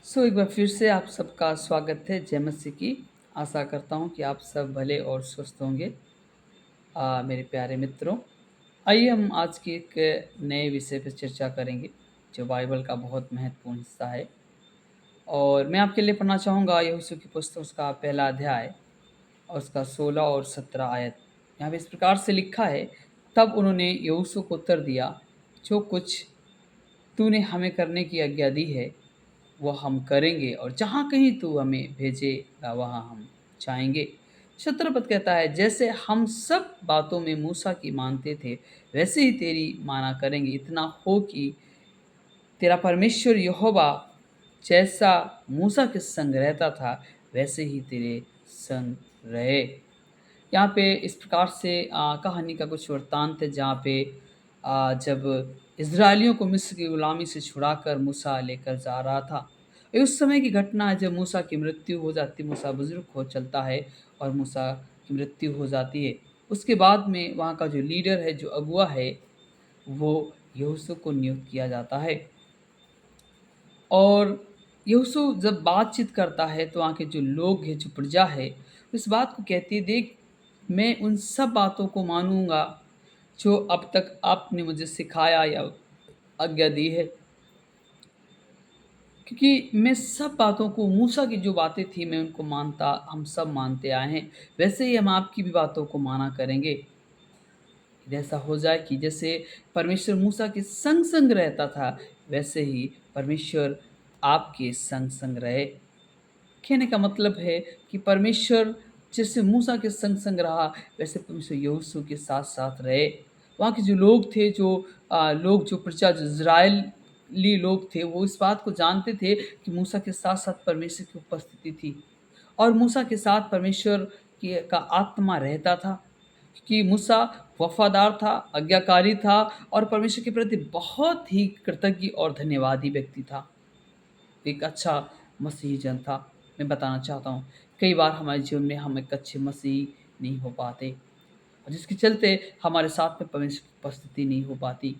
एक बार फिर से आप सबका स्वागत है जय मसीह की। आशा करता हूँ कि आप सब भले और स्वस्थ होंगे। मेरे प्यारे मित्रों, आइए हम आज की एक नए विषय पर चर्चा करेंगे जो बाइबल का बहुत महत्वपूर्ण हिस्सा है। और मैं आपके लिए पढ़ना चाहूँगा यहोशू की पुस्तक उसका पहला अध्याय और उसका 16 और 17 आयत। यहाँ पे इस प्रकार से लिखा है, तब उन्होंने यहोशू को उत्तर दिया, जो कुछ तूने हमें करने की आज्ञा दी है वह हम करेंगे, और जहाँ कहीं तू हमें भेजेगा वहाँ हम जाएंगे। 17 पद कहता है, जैसे हम सब बातों में मूसा की मानते थे वैसे ही तेरी माना करेंगे। इतना हो कि तेरा परमेश्वर यहोवा जैसा मूसा के संग रहता था वैसे ही तेरे संग रहे। यहाँ पे इस प्रकार से कहानी का कुछ वृत्तांत है जहाँ पे जब इज़राइलियों को मिस्र की गुलामी से छुड़ाकर मूसा लेकर जा रहा था। ये उस समय की घटना है जब मूसा की मृत्यु हो जाती, मूसा बुजुर्ग हो चलता है और मूसा की मृत्यु हो जाती है। उसके बाद में वहाँ का जो लीडर है, जो अगुआ है, वो यहोशू को नियुक्त किया जाता है। और यहोशू जब बातचीत करता है तो वहाँ के जो लोग हैं, जो प्रजा है, इस बात को कहती है, देख मैं उन सब बातों को मानूँगा जो अब तक आपने मुझे सिखाया या आज्ञा दी है। क्योंकि मैं सब बातों को, मूसा की जो बातें थी मैं उनको मानता, हम सब मानते आए हैं, वैसे ही हम आपकी भी बातों को माना करेंगे। ऐसा हो जाए कि जैसे परमेश्वर मूसा के संग-संग रहता था, वैसे ही परमेश्वर आपके संग-संग रहे। कहने का मतलब है कि परमेश्वर जैसे मूसा के संग-संग रहा, वैसे परमेश्वर यहोशू के साथ-साथ रहे। वहाँ के जो लोग थे, जो प्रजा, जो इज़राइली लोग थे, वो इस बात को जानते थे कि मूसा के साथ-साथ परमेश्वर की उपस्थिति थी और मूसा के साथ परमेश्वर का आत्मा रहता था। क्योंकि मूसा वफ़ादार था, आज्ञाकारी था और परमेश्वर के प्रति बहुत ही कृतज्ञ और धन्यवादी व्यक्ति था। एक अच्छा मसीही जन था। मैं बताना चाहता हूँ, कई बार हमारे जीवन में हम एक अच्छे मसीही नहीं हो पाते और जिसके चलते हमारे साथ में परमेश्वर की उपस्थिति नहीं हो पाती।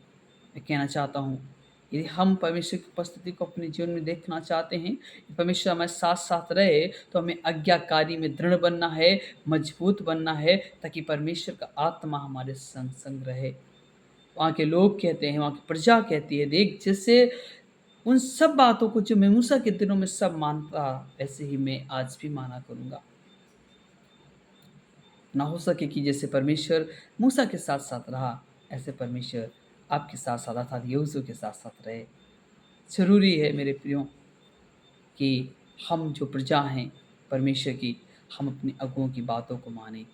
मैं कहना चाहता हूँ, यदि हम परमेश्वर की उपस्थिति को अपने जीवन में देखना चाहते हैं, परमेश्वर हमारे साथ-साथ रहे, तो हमें आज्ञाकारी में दृढ़ बनना है, मजबूत बनना है, ताकि परमेश्वर का आत्मा हमारे संग-संग रहे। वहाँ के लोग कहते हैं, वहाँ की प्रजा कहती है, देख जैसे उन सब बातों को जो मैं मूसा के दिनों में सब मानता, वैसे ही मैं आज भी माना करूँगा। ना हो सके कि जैसे परमेश्वर मूसा के साथ-साथ रहा, ऐसे परमेश्वर आपके साथ-साथ अर्थात यहोशू के साथ-साथ रहे। ज़रूरी है मेरे प्रियो कि हम जो प्रजा हैं परमेश्वर की, हम अपने अगुओं की बातों को मानें।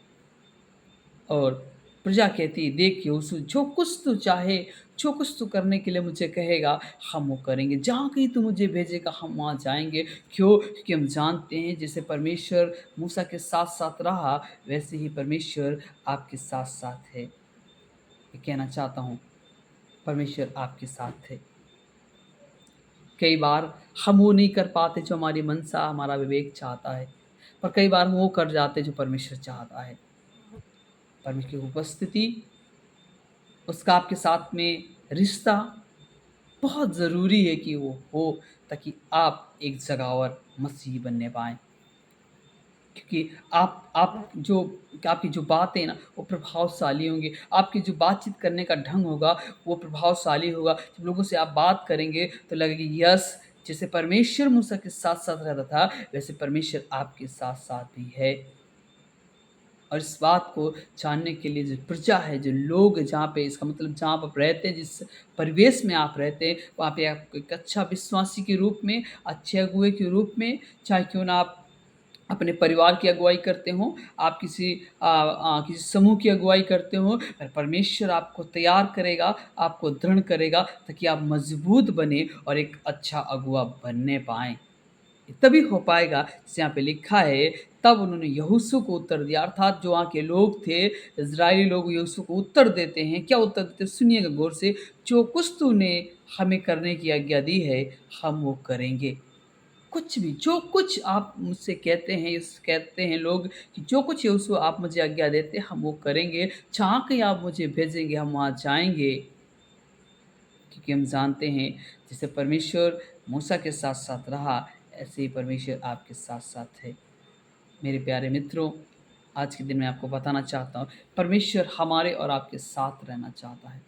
और प्रजा कहती, देख यहोशू, जो कुछ तू चाहे, जो कुछ तू करने के लिए मुझे कहेगा, हम वो करेंगे। जहाँ कहीं तू मुझे भेजेगा, हम वहाँ जाएँगे। क्यों? क्योंकि हम जानते हैं जैसे परमेश्वर मूसा के साथ-साथ रहा, वैसे ही परमेश्वर आपके साथ-साथ है। मैं कहना चाहता हूँ, परमेश्वर आपके साथ है। कई बार हम वो नहीं कर पाते जो हमारी मनसा, हमारा विवेक चाहता है, पर कई बार हम वो कर जाते जो परमेश्वर चाहता है। परमेश्वर की उपस्थिति, उसका आपके साथ में रिश्ता बहुत ज़रूरी है कि वो हो, ताकि आप एक जगावर मसीही बनने पाएँ। क्योंकि आप जो आपकी जो बातें ना वो प्रभावशाली होंगी, आपकी जो बातचीत करने का ढंग होगा वो प्रभावशाली होगा। जब लोगों से आप बात करेंगे तो लगेगी यस, जैसे परमेश्वर मूसा के साथ-साथ रहता था, वैसे परमेश्वर आपके साथ-साथ भी है। और इस बात को जानने के लिए जो प्रजा है, जो लोग जहाँ पे, इसका मतलब जहाँ आप रहते हैं, जिस परिवेश में आप रहते हैं, वहाँ पे आप एक अच्छा विश्वासी के रूप में, अच्छे अगुए के रूप में, चाहे क्यों ना आप अपने परिवार की अगुवाई करते हों, आप किसी समूह की अगुवाई करते हों, पर परमेश्वर आपको तैयार करेगा, आपको दृढ़ करेगा ताकि आप मज़बूत बने और एक अच्छा अगुआ बनने पाएँ। ये तभी हो पाएगा जैसे यहाँ पे लिखा है, तब उन्होंने यहोशू को उत्तर दिया, अर्थात जो वहाँ के लोग थे, इज़राइली लोग यहोशू को उत्तर देते हैं। क्या उत्तर देते हैं? सुनिएगा गौर से, जो कुछ तूने हमें करने की आज्ञा दी है, हम वो करेंगे। कुछ भी, जो कुछ आप मुझसे कहते हैं, इस कहते हैं लोग कि जो कुछ यहोशू आप मुझे आज्ञा देते हैं, हम वो करेंगे। जहाँ कहीं आप मुझे भेजेंगे, हम वहाँ जाएँगे। क्योंकि हम जानते हैं जैसे परमेश्वर मूसा के साथ-साथ रहा, ऐसे ही परमेश्वर आपके साथ साथ है। मेरे प्यारे मित्रों, आज के दिन मैं आपको बताना चाहता हूँ, परमेश्वर हमारे और आपके साथ रहना चाहता है।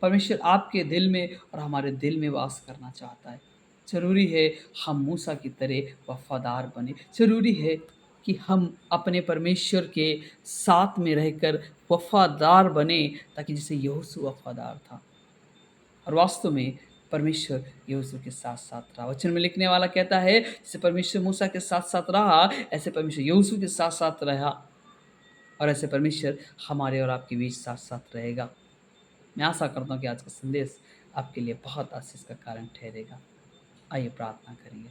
परमेश्वर आपके दिल में और हमारे दिल में वास करना चाहता है। ज़रूरी है हम मूसा की तरह वफ़ादार बने। ज़रूरी है कि हम अपने परमेश्वर के साथ में रहकर वफ़ादार बने, ताकि जैसे यहोशू वफ़ादार था। और वास्तव में परमेश्वर यहोशू के साथ-साथ रहा। वचन में लिखने वाला कहता है, जैसे परमेश्वर मूसा के साथ-साथ रहा, ऐसे परमेश्वर यहोशू के साथ-साथ रहा, और ऐसे परमेश्वर हमारे और आपके बीच साथ-साथ रहेगा। मैं आशा करता हूँ कि आज का संदेश आपके लिए बहुत आशीष का कारण ठहरेगा। आइए प्रार्थना करिए।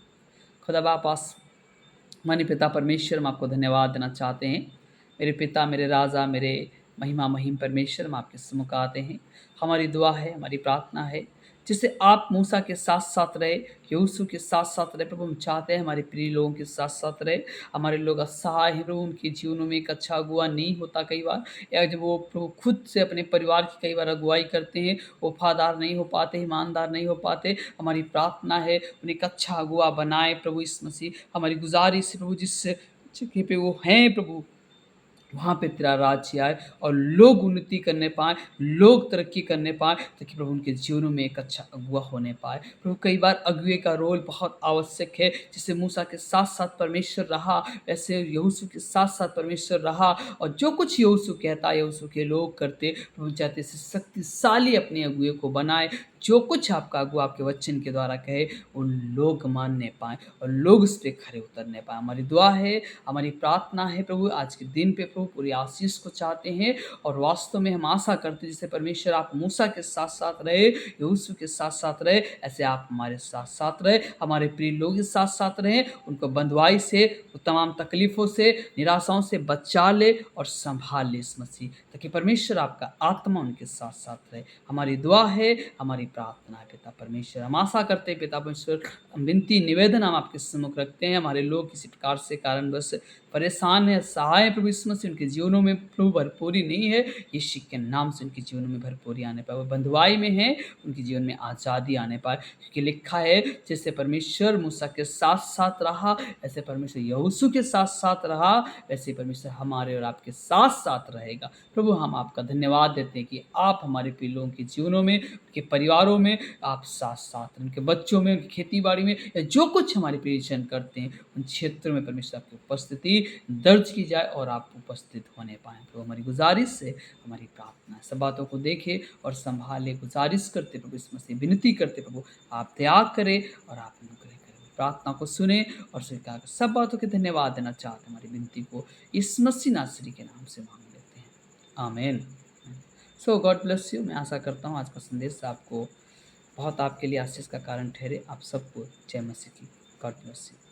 खुदा बाप आसमानी पिता परमेश्वर, हम आपको धन्यवाद देना चाहते हैं। मेरे पिता, मेरे राजा, मेरे महिमा महिम परमेश्वर, हम आपके सम्मुख आते हैं। हमारी दुआ है, हमारी प्रार्थना है, जिससे आप मूसा के साथ-साथ रहे, यहोशू के साथ-साथ रहे। प्रभु हम चाहते हैं हमारे प्रिय लोगों के साथ-साथ रहे। हमारे लोग असहाय हैं प्रभु, उनके जीवनों में एक अच्छा अगुवा नहीं होता कई बार, या जब वो प्रभु खुद से अपने परिवार की कई बार अगुवाई करते हैं, वफ़ादार नहीं हो पाते, ईमानदार नहीं हो पाते। हमारी प्रार्थना है उन्हें एक अच्छा अगुवा बनाए प्रभु यीशु मसीह। हमारी गुज़ारिश है प्रभु, जिस जगह पे वो हैं प्रभु, वहाँ पे तेरा राज्य आए और लोग उन्नति करने पाएँ, लोग तरक्की करने पाएँ, ताकि प्रभु उनके जीवनों में एक अच्छा अगुवा होने पाए। प्रभु कई बार अगुवे का रोल बहुत आवश्यक है। जैसे मूसा के साथ-साथ परमेश्वर रहा, वैसे यहोशू के साथ-साथ परमेश्वर रहा, और जो कुछ यहोशू कहता, यहोशू के लोग करते। प्रभु चाहते से शक्तिशाली अपने अगुवे को बनाए, जो कुछ आपका अगुवा आपके वचन के द्वारा कहे, वो लोग मानने पाएँ और लोग उस पे खरे उतरने पाएँ। हमारी दुआ है, हमारी प्रार्थना है प्रभु, आज के दिन पे प्रभु पूरी आशीष को चाहते हैं, और वास्तव में हम आशा करते हैं जैसे परमेश्वर आप मूसा के साथ-साथ रहे, यहोशू के साथ-साथ रहे, ऐसे आप हमारे साथ-साथ रहे, हमारे प्रिय लोग के साथ-साथ रहें, उनको बँधुआई से, तमाम तकलीफ़ों से, निराशाओं से बचा ले और सँभाल ले इस मसीह, ताकि परमेश्वर आपका आत्मा उनके साथ-साथ रहे। हमारी दुआ है, हमारी प्रार्थना है पिता परमेश्वर। हम आशा करते हैं पिता परमेश्वर, विनती निवेदन हम आपके सम्मुख रखते हैं। हमारे लोग किसी प्रकार से कारणवश परेशान है, असहाय है प्रभु यीशु मसीह, उनके जीवनों में प्रभु भरपूरी नहीं है, यीशु के नाम से उनके जीवनों में भरपूरी आने पाए। वो बँधुआई में हैं, उनके जीवन में आज़ादी आने पाए, क्योंकि लिखा है जैसे परमेश्वर मूसा के साथ-साथ रहा, ऐसे परमेश्वर यहोशू के साथ-साथ रहा, वैसे परमेश्वर हमारे और आपके साथ-साथ रहेगा। प्रभु हम आपका धन्यवाद देते हैं कि आप हमारे प्रिय लोगों के जीवनों में, उनके परिवारों में आप साथ-साथ, उनके बच्चों में, उनकी खेती-बाड़ी में, या जो कुछ हमारे प्रियजन करते हैं, उन क्षेत्रों में परमेश्वर आपकी उपस्थिति दर्ज की जाए और आप उपस्थित होने पाएँ। तो हमारी गुज़ारिश है, हमारी प्रार्थना है। सब बातों को देखें और सँभालें, गुज़ारिश करते प्रभु यीशु मसीह, विनती करते प्रभु आप त्याग करें और आप अनुग्रह करें। प्रार्थना को सुने और स्वीकार करें। सब बातों के धन्यवाद देना चाहते हैं। हमारी विनती को यीशु मसीह नासरी के नाम से माँग लेते हैं। आमीन। सो गॉड ब्लेस यू। मैं आशा करता हूँ आज का संदेश आपको बहुत आपके लिए आशीष का कारण ठहरे। आप सबको जय मसीह की। God bless you.